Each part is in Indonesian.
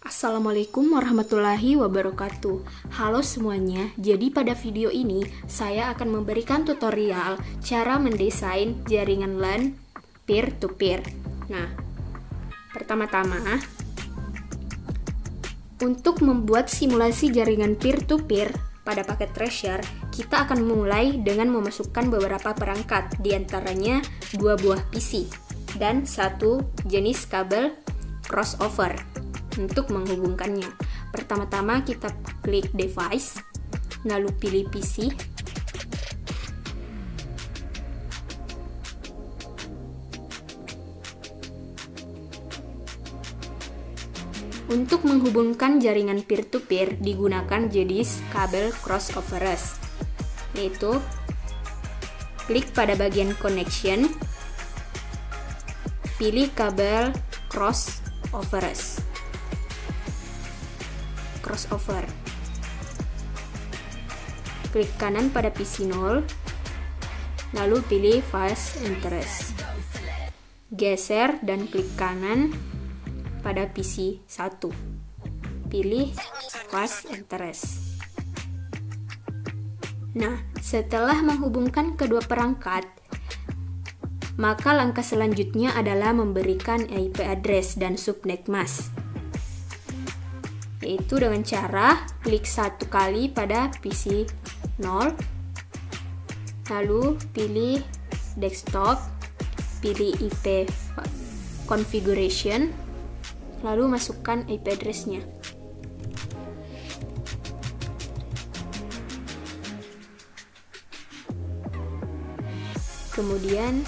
Assalamualaikum warahmatullahi wabarakatuh. Halo semuanya, jadi pada video ini saya akan memberikan tutorial cara mendesain jaringan LAN peer-to-peer. Nah, pertama-tama untuk membuat simulasi jaringan peer-to-peer pada paket Treasure, kita akan mulai dengan memasukkan beberapa perangkat, diantaranya 2 buah PC dan 1 jenis kabel crossover untuk menghubungkannya. Pertama-tama kita klik device, lalu pilih PC. Untuk menghubungkan jaringan peer-to-peer digunakan jenis kabel crossovers, yaitu klik pada bagian connection, pilih kabel crossover. Klik kanan pada PC 0, lalu pilih fast interest. Geser dan klik kanan pada PC 1. Pilih fast interest. Nah, setelah menghubungkan kedua perangkat, maka langkah selanjutnya adalah memberikan IP address dan subnet mask, yaitu dengan cara klik 1 kali pada PC 0, lalu pilih desktop, pilih IP configuration, lalu masukkan IP address-nya. Kemudian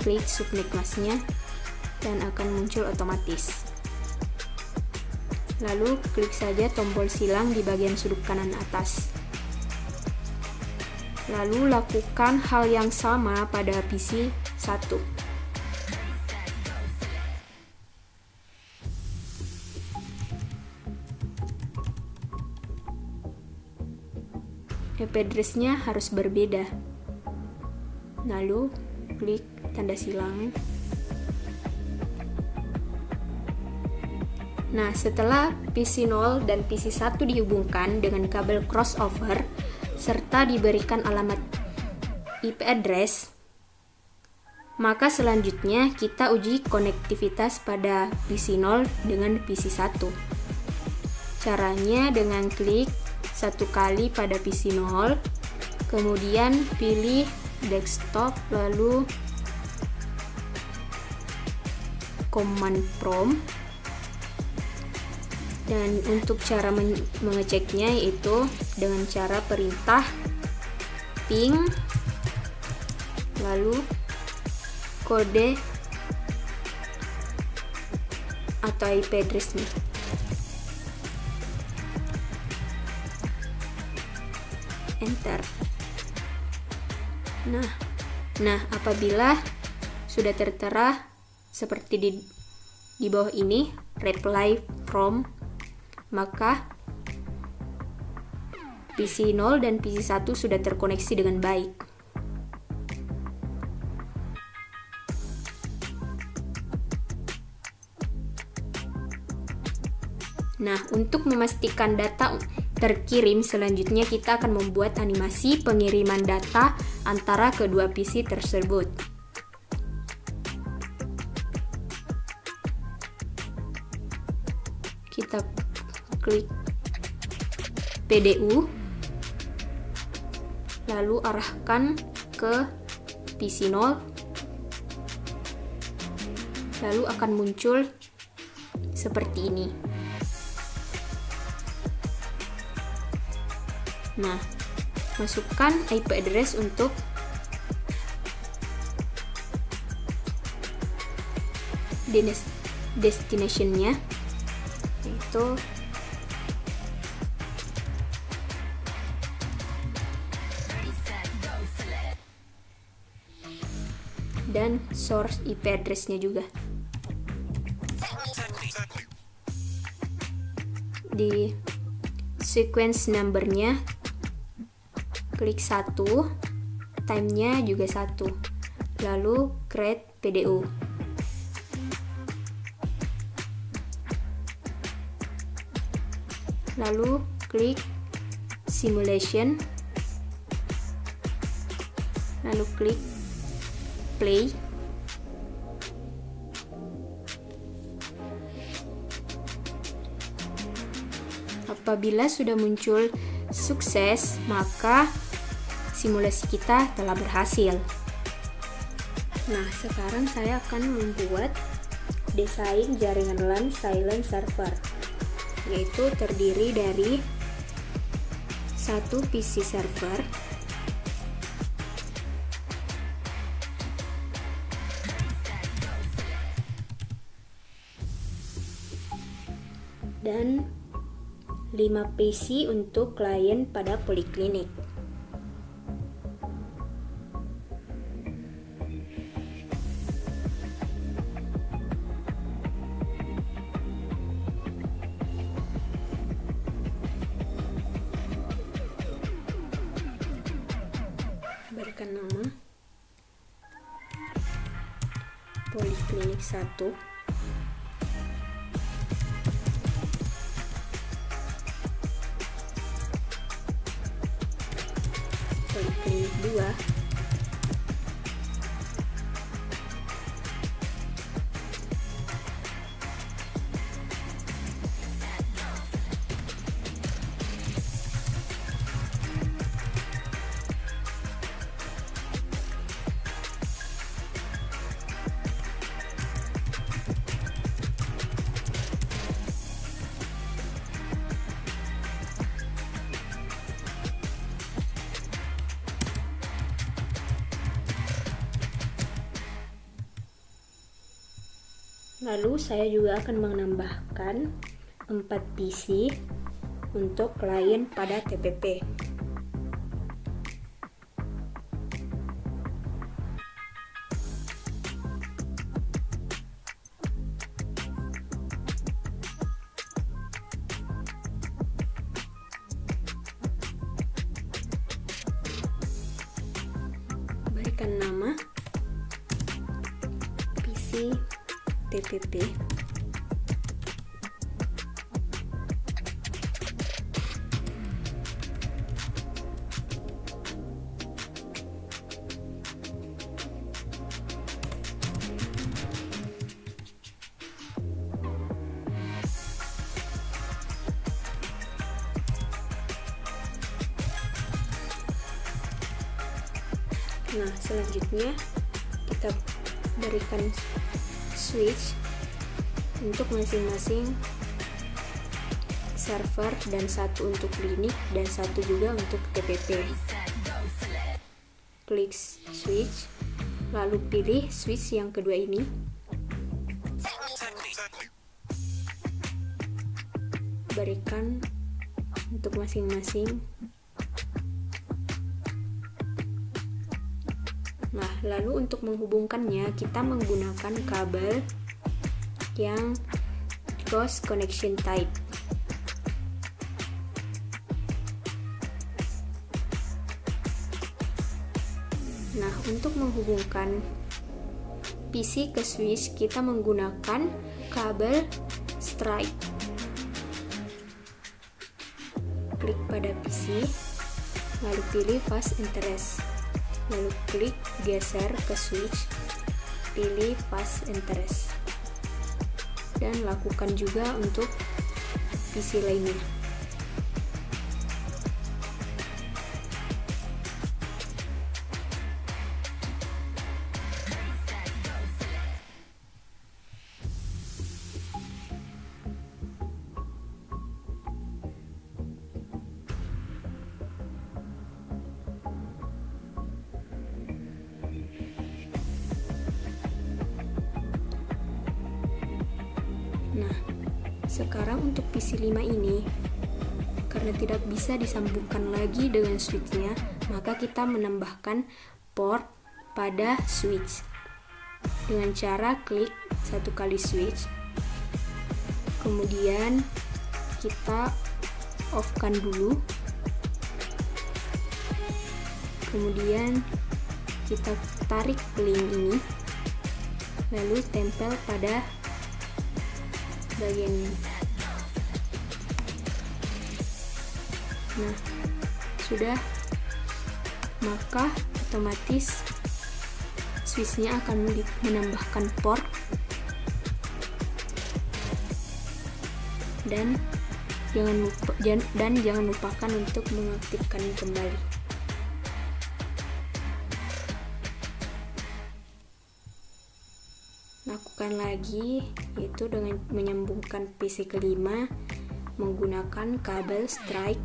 klik subnet mask-nya dan akan muncul otomatis. Lalu klik saja tombol silang di bagian sudut kanan atas. Lalu lakukan hal yang sama pada PC 1. IP address-nya harus berbeda. Lalu klik tanda silang. Nah, setelah PC 0 dan PC 1 dihubungkan dengan kabel crossover serta diberikan alamat IP address, maka selanjutnya kita uji konektivitas pada PC 0 dengan PC 1. Caranya dengan klik 1 kali pada PC 0, kemudian pilih desktop, lalu command prompt. Dan untuk cara mengeceknya yaitu dengan cara perintah ping, lalu kode atau IP address-nya. Enter. Nah, apabila sudah tertera seperti di bawah ini, reply from, maka PC 0 dan PC 1 sudah terkoneksi dengan baik. Nah, untuk memastikan data terkirim, selanjutnya kita akan membuat animasi pengiriman data antara kedua PC tersebut. Kita klik PDU, lalu arahkan ke PC 0, lalu akan muncul seperti ini. Nah, masukkan IP address untuk destination-nya, yaitu dan source IP address-nya juga. Di sequence number-nya klik 1, time-nya juga 1, lalu create PDU. lalu klik simulation, lalu klik play. Apabila sudah muncul sukses, maka simulasi kita telah berhasil. Nah, sekarang saya akan membuat desain jaringan LAN silent server, yaitu terdiri dari satu PC server, dan 5 PC untuk klien pada poliklinik. Berikan nama poliklinik 1, poliklinik 2, lalu saya juga akan menambahkan 4 PC untuk klien pada TPP. Berikan nama PC TPP, nah selanjutnya kita berikan switch untuk masing-masing server, dan satu untuk klinik dan satu juga untuk TPP. Klik switch, lalu pilih switch yang kedua ini. Berikan untuk masing-masing. Nah, lalu untuk menghubungkannya kita menggunakan kabel yang cross connection type. Nah, untuk menghubungkan PC ke switch kita menggunakan kabel stripe. Klik pada PC, lalu pilih fast interest. Lalu klik geser ke switch, pilih fast interest, dan lakukan juga untuk PC lainnya. Nah, sekarang untuk PC 5 ini, karena tidak bisa disambungkan lagi dengan switchnya, maka kita menambahkan port pada switch dengan cara klik satu kali switch, kemudian kita off-kan dulu, kemudian kita tarik link ini, lalu tempel pada bagian ini. Nah, sudah, maka otomatis switchnya akan menambahkan port dan jangan lupakan untuk mengaktifkan kembali. Lakukan lagi, yaitu dengan menyambungkan PC kelima menggunakan kabel strike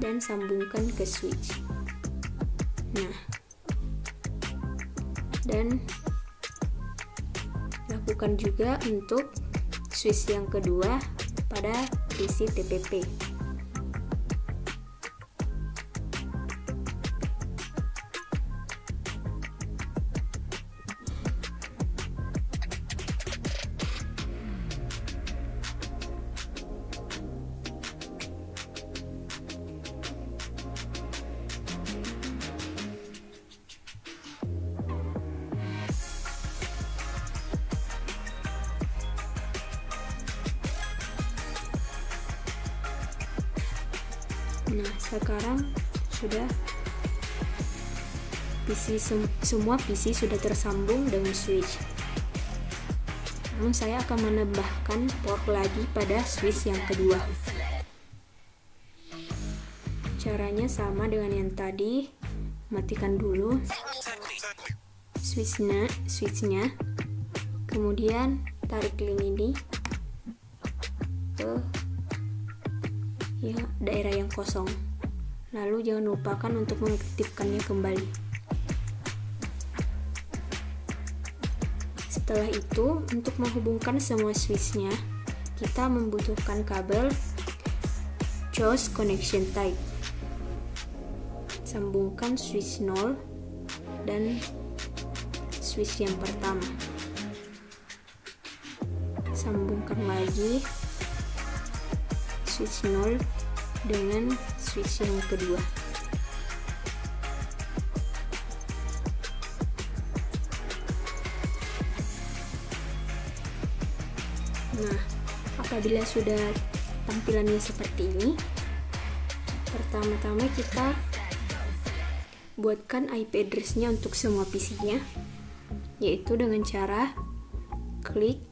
dan sambungkan ke switch. Nah, dan lakukan juga untuk switch yang kedua pada PC TPP. Nah, sekarang sudah semua PC sudah tersambung dengan switch. Namun saya akan menambahkan port lagi pada switch yang kedua. Caranya sama dengan yang tadi. Matikan dulu switchnya, kemudian tarik link ini ke daerah yang kosong. Lalu jangan lupakan untuk mengaktifkannya kembali. Setelah itu, untuk menghubungkan semua switchnya, kita membutuhkan kabel choose connection type. Sambungkan switch 0 dan switch yang pertama. Sambungkan lagi switch 0 dengan switch yang kedua. Nah, apabila sudah tampilannya seperti ini, pertama-tama kita buatkan IP address-nya untuk semua PC-nya, yaitu dengan cara klik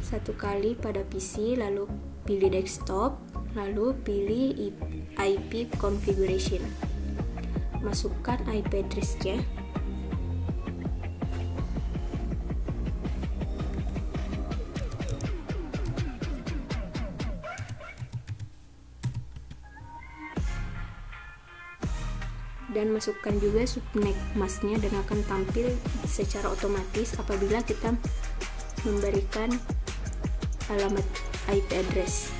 satu kali pada PC, lalu pilih desktop, lalu pilih IP configuration. Masukkan IP address-nya. Dan masukkan juga subnet masknya dan akan tampil secara otomatis apabila kita memberikan alamat IP address.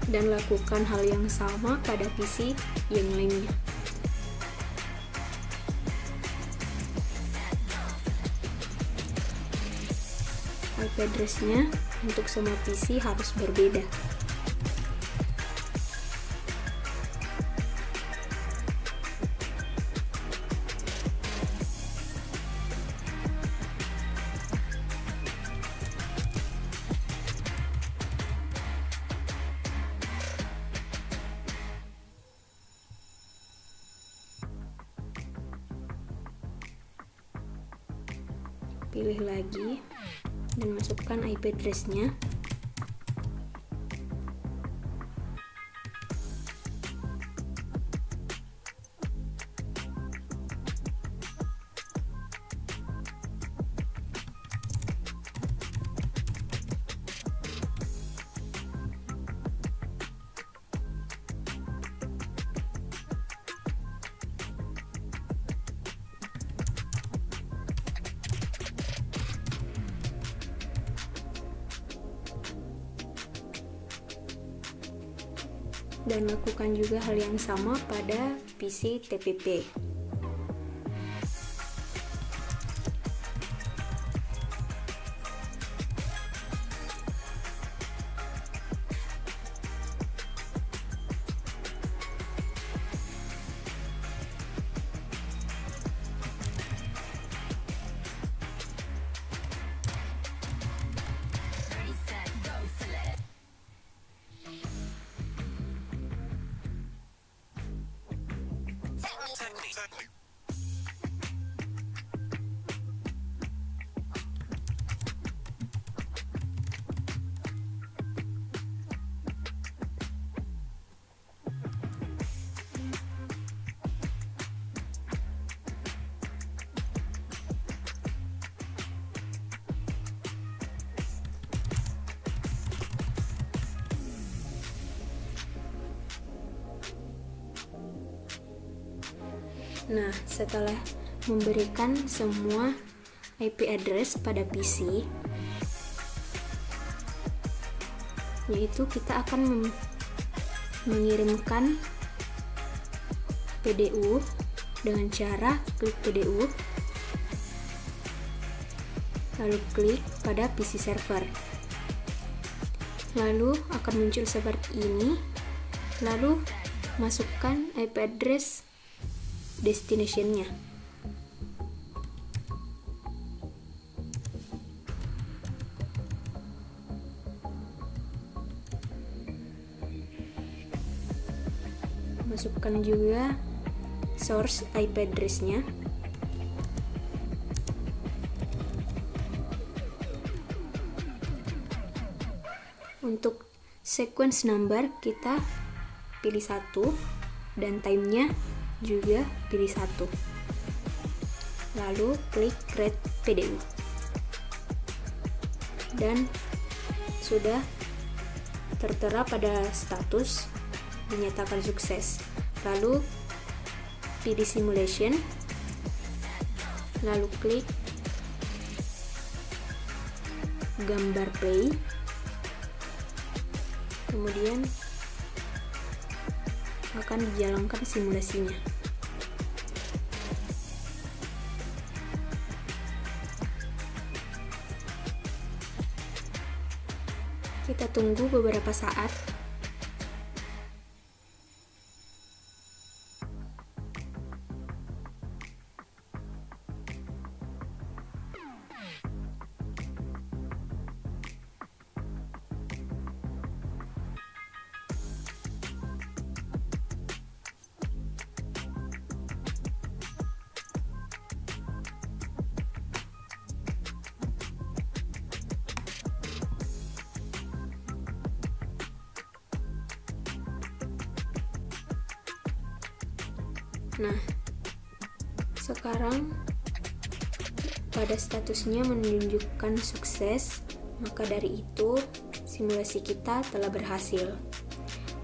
Dan lakukan hal yang sama pada PC yang lainnya. IP address-nya untuk semua PC harus berbeda. Pilih lagi dan masukkan IP address-nya. Dan lakukan juga hal yang sama pada PC TPP. Nah, setelah memberikan semua IP address pada PC, yaitu kita akan mengirimkan PDU dengan cara klik PDU, lalu klik pada PC server. Lalu akan muncul seperti ini, lalu masukkan IP address destination-nya. Masukkan juga source IP address-nya. Untuk sequence number kita pilih 1 dan time-nya juga pilih 1. Lalu klik create PDU. Dan sudah tertera pada status dinyatakan sukses. Lalu pilih simulation. Lalu klik gambar play. Kemudian akan dijalankan simulasinya. Kita tunggu beberapa saat. Nah, sekarang pada statusnya menunjukkan sukses, maka dari itu simulasi kita telah berhasil.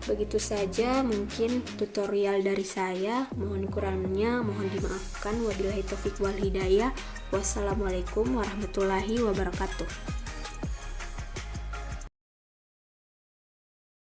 Begitu saja mungkin tutorial dari saya, mohon kurangnya mohon dimaafkan. Wabillahi taufiq wal hidayah. Wassalamualaikum warahmatullahi wabarakatuh.